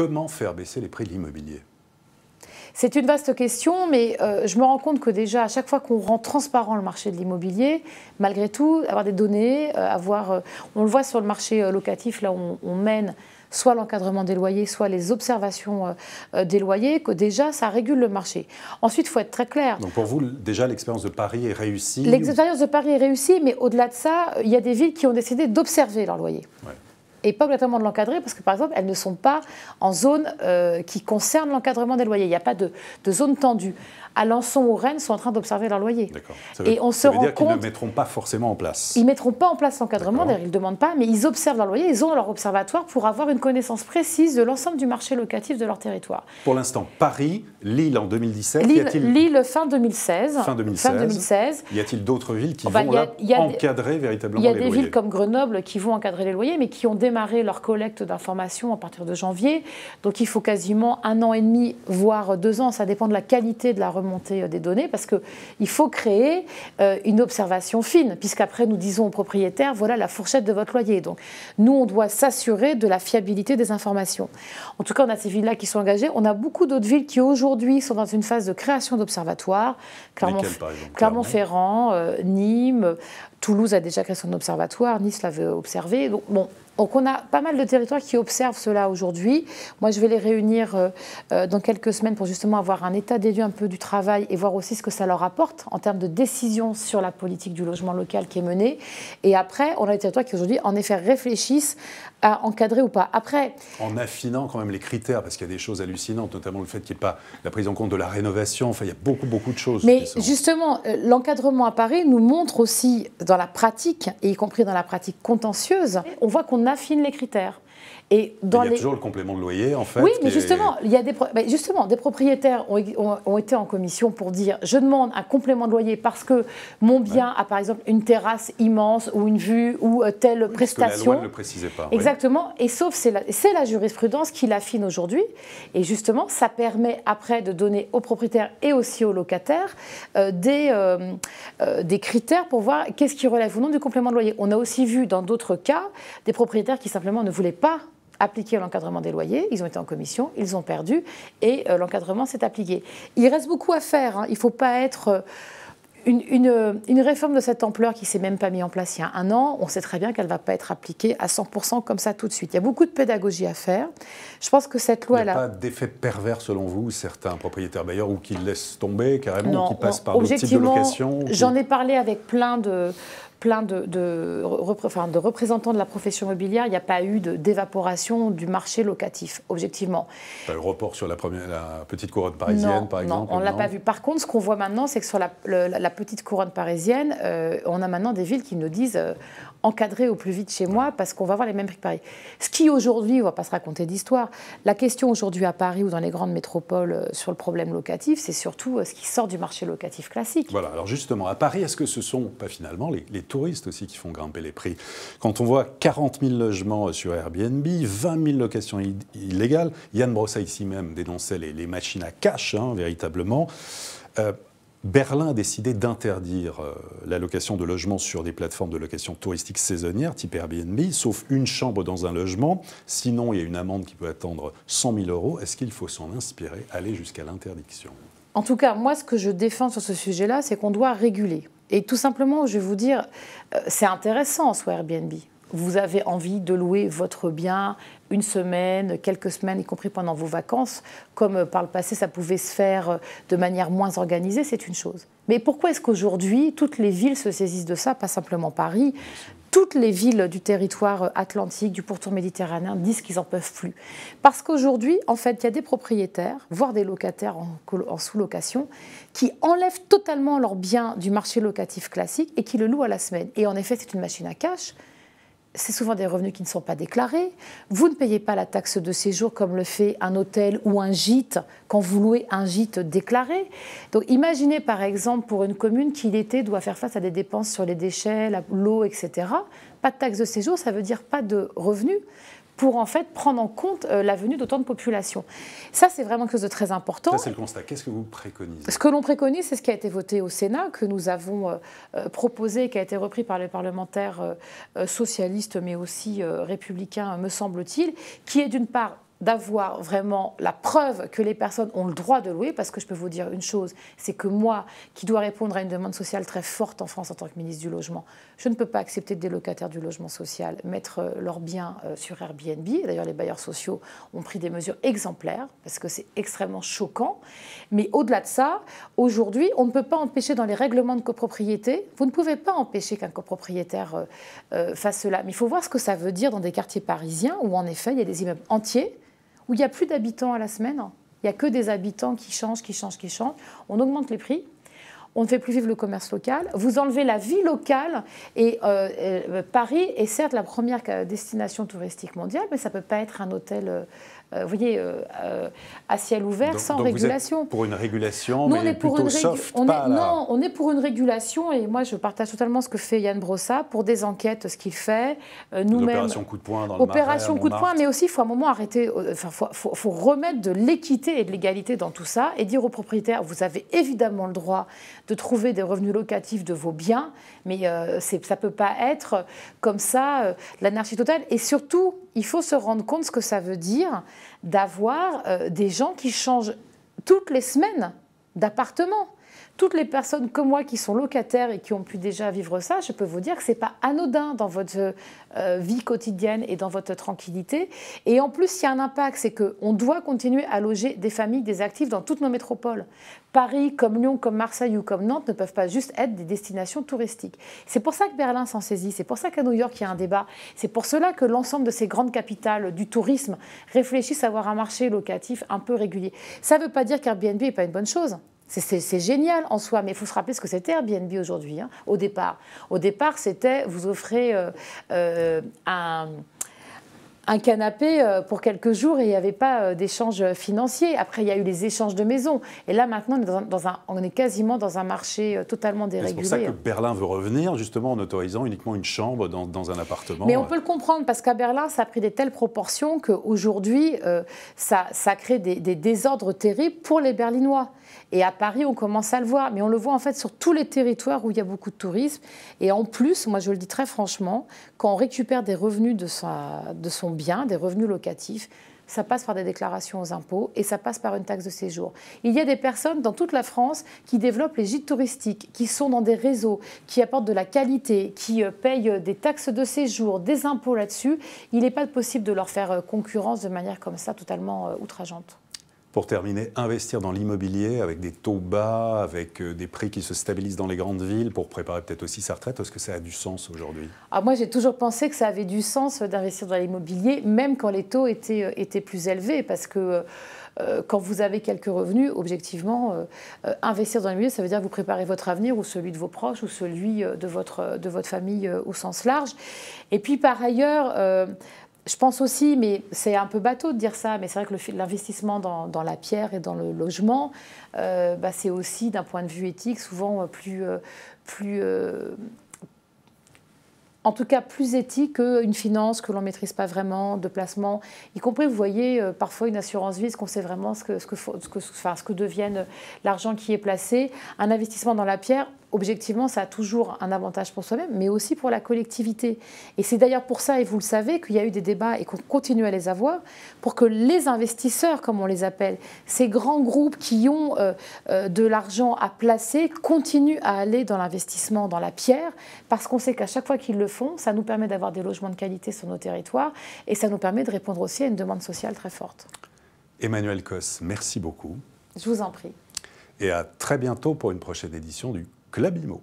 comment faire baisser les prix de l'immobilier? C'est une vaste question, mais je me rends compte que déjà, à chaque fois qu'on rend transparent le marché de l'immobilier, malgré tout, avoir des données, on le voit sur le marché locatif, là où on mène soit l'encadrement des loyers, soit les observations des loyers, que déjà, ça régule le marché. Ensuite, il faut être très clair. Donc pour vous, déjà, l'expérience de Paris est réussie? L'expérience de Paris est réussie, mais au-delà de ça, il y a des villes qui ont décidé d'observer leur loyer. Ouais. Et pas obligatoirement de l'encadrer, parce que par exemple, elles ne sont pas en zone qui concerne l'encadrement des loyers. Il n'y a pas de zone tendue. Alençon ou Rennes sont en train d'observer leur loyer. Et on se rend compte... Ça veut dire qu'ils ne mettront pas forcément en place. Ils ne mettront pas en place l'encadrement, d'ailleurs ils ne le demandent pas, mais ils observent leur loyer, ils ont leur observatoire pour avoir une connaissance précise de l'ensemble du marché locatif de leur territoire. Pour l'instant, Paris, Lille en 2017, Lille fin 2016. Fin 2016. Y a-t-il d'autres villes qui vont encadrer véritablement les loyers? Il y a des villes comme Grenoble qui vont encadrer les loyers, mais qui ont démarré leur collecte d'informations à partir de janvier. Donc il faut quasiment 1 an et demi, voire 2 ans, ça dépend de la qualité de la remontée des données, parce qu'il faut créer une observation fine, puisqu'après nous disons aux propriétaires, voilà la fourchette de votre loyer. Donc nous, on doit s'assurer de la fiabilité des informations. En tout cas, on a ces villes-là qui sont engagées. On a beaucoup d'autres villes qui aujourd'hui sont dans une phase de création d'observatoires. Clermont-Ferrand, Nîmes, Toulouse a déjà créé son observatoire, Nice l'avait observé. Donc on a pas mal de territoires qui observent cela aujourd'hui. Moi, je vais les réunir dans quelques semaines pour justement avoir un état des lieux un peu du travail et voir aussi ce que ça leur apporte en termes de décision sur la politique du logement local qui est menée. Et après, on a des territoires qui aujourd'hui, en effet, réfléchissent à encadrer ou pas. Après, en affinant quand même les critères, parce qu'il y a des choses hallucinantes, notamment le fait qu'il n'y ait pas la prise en compte de la rénovation. Enfin, il y a beaucoup de choses. Mais justement, l'encadrement à Paris nous montre aussi dans la pratique, et y compris dans la pratique contentieuse, on voit qu'on affine les critères. Et il y a toujours le complément de loyer, en fait. Oui, mais justement, il y a des propriétaires ont été en commission pour dire « je demande un complément de loyer parce que mon bien a par exemple une terrasse immense ou une vue ou telle prestation ». Parce que la loi ne le précisait pas. Exactement, et sauf c'est la jurisprudence qui l'affine aujourd'hui. Et justement, ça permet après de donner aux propriétaires et aussi aux locataires des critères pour voir qu'est-ce qui relève ou non du complément de loyer. On a aussi vu dans d'autres cas des propriétaires qui simplement ne voulaient pas appliquer l'encadrement des loyers, ils ont été en commission, ils ont perdu et l'encadrement s'est appliqué. Il reste beaucoup à faire, hein. Il ne faut pas être... Une réforme de cette ampleur qui ne s'est même pas mise en place il y a 1 an, on sait très bien qu'elle ne va pas être appliquée à 100% comme ça tout de suite. Il y a beaucoup de pédagogie à faire. Je pense que cette loi... Il n'y a pas d'effet pervers selon vous, certains propriétaires bailleurs, ou qui laissent tomber carrément, ou qui passent par d'autres types de location? J'en ai parlé avec plein de représentants de la profession immobilière, il n'y a pas eu d'évaporation du marché locatif, objectivement. Pas le report sur la petite couronne parisienne, par exemple? Non, on ne l'a pas vu. Par contre, ce qu'on voit maintenant, c'est que sur la petite couronne parisienne, on a maintenant des villes qui nous disent encadrer au plus vite chez moi parce qu'on va avoir les mêmes prix que Paris. Ce qui aujourd'hui, on ne va pas se raconter d'histoire, la question aujourd'hui à Paris ou dans les grandes métropoles sur le problème locatif, c'est surtout ce qui sort du marché locatif classique. Voilà, alors justement, à Paris, est-ce que ce sont pas finalement les touristes aussi qui font grimper les prix? Quand on voit 40 000 logements sur Airbnb, 20 000 locations illégales, Yann Brossa ici même dénonçait les machines à cash, hein, véritablement. Berlin a décidé d'interdire la location de logements sur des plateformes de location touristique saisonnière, type Airbnb, sauf une chambre dans un logement. Sinon, il y a une amende qui peut atteindre 100 000 €. Est-ce qu'il faut s'en inspirer, aller jusqu'à l'interdiction? En tout cas, moi, ce que je défends sur ce sujet-là, c'est qu'on doit réguler. Et tout simplement, je vais vous dire, c'est intéressant sur Airbnb. Vous avez envie de louer votre bien 1 semaine, quelques semaines, y compris pendant vos vacances, comme par le passé ça pouvait se faire de manière moins organisée, c'est une chose. Mais pourquoi est-ce qu'aujourd'hui, toutes les villes se saisissent de ça, pas simplement Paris? Toutes les villes du territoire atlantique, du pourtour méditerranéen, disent qu'ils n'en peuvent plus. Parce qu'aujourd'hui, en fait, il y a des propriétaires, voire des locataires en sous-location, qui enlèvent totalement leurs biens du marché locatif classique et qui le louent à la semaine. Et en effet, c'est une machine à cash. C'est souvent des revenus qui ne sont pas déclarés. Vous ne payez pas la taxe de séjour comme le fait un hôtel ou un gîte quand vous louez un gîte déclaré. Donc imaginez par exemple pour une commune qui l'été doit faire face à des dépenses sur les déchets, l'eau, etc. Pas de taxe de séjour, ça veut dire pas de revenus pour en fait prendre en compte la venue d'autant de population. Ça, c'est vraiment quelque chose de très important. Ça, c'est le constat. Qu'est-ce que vous préconisez? Ce que l'on préconise, c'est ce qui a été voté au Sénat, que nous avons proposé, qui a été repris par les parlementaires socialistes, mais aussi républicains, me semble-t-il, qui est d'une part d'avoir vraiment la preuve que les personnes ont le droit de louer, parce que je peux vous dire une chose, c'est que moi, qui dois répondre à une demande sociale très forte en France en tant que ministre du Logement, je ne peux pas accepter que des locataires du logement social mettre leurs biens sur Airbnb. D'ailleurs, les bailleurs sociaux ont pris des mesures exemplaires, parce que c'est extrêmement choquant. Mais au-delà de ça, aujourd'hui, on ne peut pas empêcher dans les règlements de copropriété, vous ne pouvez pas empêcher qu'un copropriétaire fasse cela. Mais il faut voir ce que ça veut dire dans des quartiers parisiens, où en effet, il y a des immeubles entiers, où il n'y a plus d'habitants à la semaine, il n'y a que des habitants qui changent. On augmente les prix, on ne fait plus vivre le commerce local, vous enlevez la vie locale, et Paris est certes la première destination touristique mondiale, mais ça ne peut pas être un hôtel vous voyez, à ciel ouvert, sans régulation. Vous êtes pour une régulation, nous, mais plutôt soft, Non, on est pour une régulation, et moi je partage totalement ce que fait Yann Brossat, pour des enquêtes, ce qu'il fait, nous-mêmes. Opération coup de poing dans le Marais, Opération coup de poing, mais aussi il faut à un moment arrêter, faut remettre de l'équité et de l'égalité dans tout ça, et dire aux propriétaires, vous avez évidemment le droit de trouver des revenus locatifs de vos biens, mais ça ne peut pas être comme ça, l'anarchie totale. Et surtout, il faut se rendre compte ce que ça veut dire d'avoir des gens qui changent toutes les semaines d'appartement. Toutes les personnes comme moi qui sont locataires et qui ont pu déjà vivre ça, je peux vous dire que ce n'est pas anodin dans votre vie quotidienne et dans votre tranquillité. Et en plus, il y a un impact, c'est qu'on doit continuer à loger des familles, des actifs dans toutes nos métropoles. Paris, comme Lyon, comme Marseille ou comme Nantes ne peuvent pas juste être des destinations touristiques. C'est pour ça que Berlin s'en saisit, c'est pour ça qu'à New York, il y a un débat. C'est pour cela que l'ensemble de ces grandes capitales du tourisme réfléchissent à avoir un marché locatif un peu régulier. Ça ne veut pas dire qu'Airbnb n'est pas une bonne chose. C'est génial en soi, mais il faut se rappeler ce que c'était Airbnb aujourd'hui, hein, au départ. Au départ, c'était vous offrez un canapé pour quelques jours et il n'y avait pas d'échange financier. Après, il y a eu les échanges de maisons. Et là, maintenant, on est quasiment dans un marché totalement dérégulé. C'est pour ça que Berlin veut revenir, justement, en autorisant uniquement une chambre dans un appartement. Mais on peut le comprendre, parce qu'à Berlin, ça a pris des telles proportions qu'aujourd'hui, ça crée des désordres terribles pour les Berlinois. Et à Paris, on commence à le voir. Mais on le voit en fait sur tous les territoires où il y a beaucoup de tourisme. Et en plus, moi je le dis très franchement, quand on récupère des revenus de son bien, des revenus locatifs, ça passe par des déclarations aux impôts et ça passe par une taxe de séjour. Il y a des personnes dans toute la France qui développent les gîtes touristiques, qui sont dans des réseaux, qui apportent de la qualité, qui payent des taxes de séjour, des impôts là-dessus. Il n'est pas possible de leur faire concurrence de manière comme ça, totalement outrageante. Pour terminer, investir dans l'immobilier avec des taux bas, avec des prix qui se stabilisent dans les grandes villes pour préparer peut-être aussi sa retraite, est-ce que ça a du sens aujourd'hui? Moi, j'ai toujours pensé que ça avait du sens d'investir dans l'immobilier, même quand les taux étaient plus élevés, parce que quand vous avez quelques revenus, objectivement, investir dans l'immobilier, ça veut dire que vous préparez votre avenir ou celui de vos proches ou celui de votre famille au sens large. Et puis, par ailleurs... je pense aussi, mais c'est un peu bateau de dire ça, mais c'est vrai que l'investissement dans la pierre et dans le logement, c'est aussi, d'un point de vue éthique, souvent en tout cas plus éthique qu'une finance que l'on ne maîtrise pas vraiment, de placement. Y compris, vous voyez, parfois une assurance vie, est-ce qu'on sait vraiment ce que devienne l'argent qui est placé. Un investissement dans la pierre, objectivement, ça a toujours un avantage pour soi-même, mais aussi pour la collectivité. Et c'est d'ailleurs pour ça, et vous le savez, qu'il y a eu des débats et qu'on continue à les avoir, pour que les investisseurs, comme on les appelle, ces grands groupes qui ont de l'argent à placer, continuent à aller dans l'investissement dans la pierre, parce qu'on sait qu'à chaque fois qu'ils le font, ça nous permet d'avoir des logements de qualité sur nos territoires, et ça nous permet de répondre aussi à une demande sociale très forte. Emmanuelle Cos, merci beaucoup. Je vous en prie. Et à très bientôt pour une prochaine édition du Club Imo.